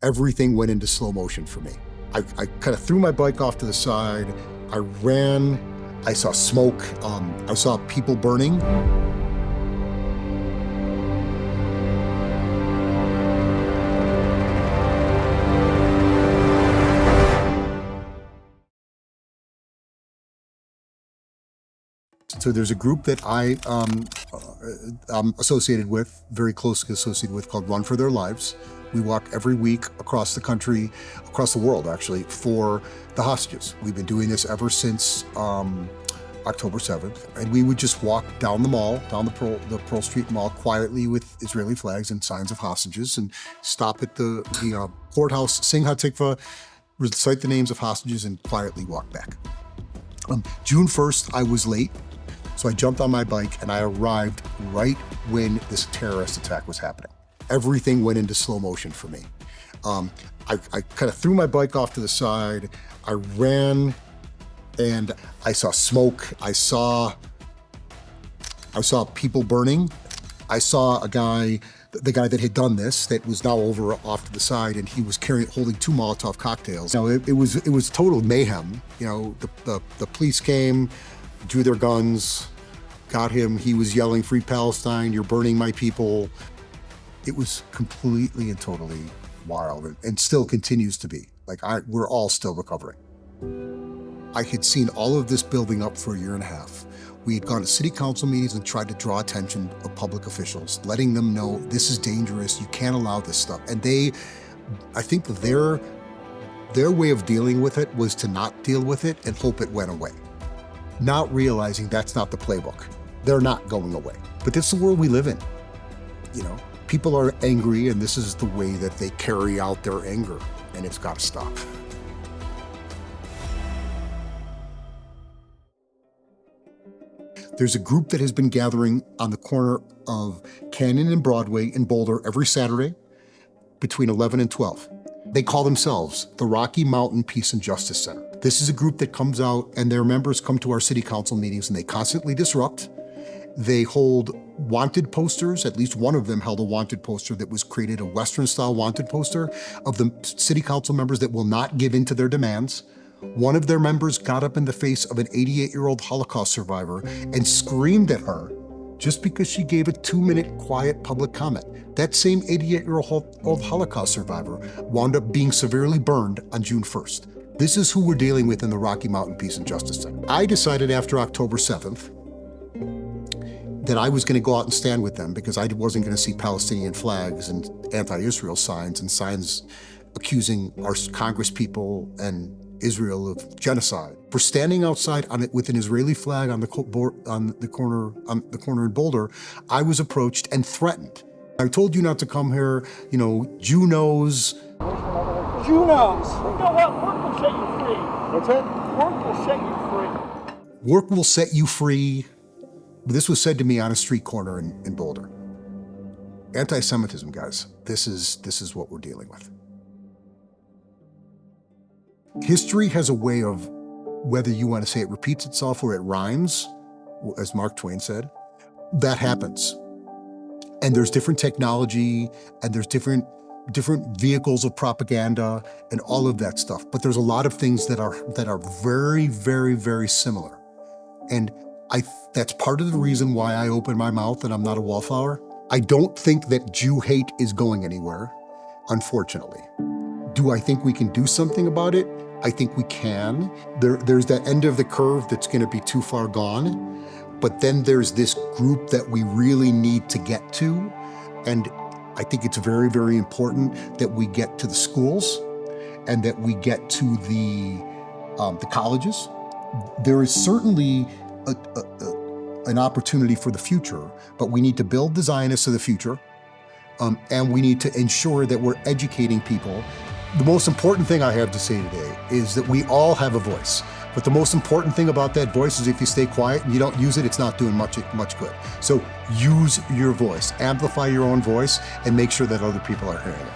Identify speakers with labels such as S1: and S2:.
S1: everything went into slow motion for me. I kind of threw my bike off to the side. I ran. I saw smoke. I saw people burning. So there's a group that I'm associated with, very closely associated with, called Run for Their Lives. We walk every week across the country, across the world actually, for the hostages. We've been doing this ever since October 7th. And we would just walk down the mall, down the Pearl Street Mall, quietly with Israeli flags and signs of hostages, and stop at the courthouse, sing Hatikva, recite the names of hostages, and quietly walk back. June 1st, I was late. So I jumped on my bike and I arrived right when this terrorist attack was happening. Everything went into slow motion for me. I kind of threw my bike off to the side. I ran and I saw smoke. I saw people burning. I saw the guy that had done this, that was now over off to the side, and he was holding 2 Molotov cocktails. It was total mayhem. The police came, drew their guns, got him. He was yelling, "Free Palestine, you're burning my people." It was completely and totally wild, and still continues to be. We're all still recovering. I had seen all of this building up for a year and a half. We had gone to city council meetings and tried to draw attention of public officials, letting them know this is dangerous, you can't allow this stuff. And I think their way of dealing with it was to not deal with it and hope it went away. Not realizing that's not the playbook. They're not going away. But this is the world we live in. People are angry, and this is the way that they carry out their anger, and it's got to stop. There's a group that has been gathering on the corner of Canyon and Broadway in Boulder every Saturday between 11 and 12. They call themselves the Rocky Mountain Peace and Justice Center. This is a group that comes out, and their members come to our city council meetings, and they constantly disrupt. They hold wanted posters. At least one of them held a wanted poster that was created, a Western-style wanted poster of the city council members that will not give in to their demands. One of their members got up in the face of an 88-year-old Holocaust survivor and screamed at her just because she gave a 2-minute quiet public comment. That same 88-year-old Holocaust survivor wound up being severely burned on June 1st. This is who we're dealing with in the Rocky Mountain Peace and Justice Center. I decided after October 7th that I was going to go out and stand with them, because I wasn't going to see Palestinian flags and anti-Israel signs and signs accusing our Congress people and Israel of genocide. For standing outside with an Israeli flag on the corner in Boulder, I was approached and threatened. I told you not to come here, Jew knows.
S2: Jew knows. You know what? Work will set you free. What's that? Work will set you free.
S1: Work will set you free. This was said to me on a street corner in Boulder. Anti-Semitism, guys. This is what we're dealing with. History has a way of, whether you want to say it repeats itself or it rhymes, as Mark Twain said, that happens. And there's different technology, and there's different vehicles of propaganda and all of that stuff. But there's a lot of things that are very, very, very similar. And that's part of the reason why I open my mouth and I'm not a wallflower. I don't think that Jew hate is going anywhere, unfortunately. Do I think we can do something about it? I think we can. There's that end of the curve that's going to be too far gone. But then there's this group that we really need to get to. And I think it's very, very important that we get to the schools and that we get to the colleges. There is certainly an opportunity for the future, but we need to build the Zionists of the future, and we need to ensure that we're educating people. The most important thing I have to say today is that we all have a voice, but the most important thing about that voice is if you stay quiet and you don't use it, it's not doing much good. So use your voice, amplify your own voice, and make sure that other people are hearing it.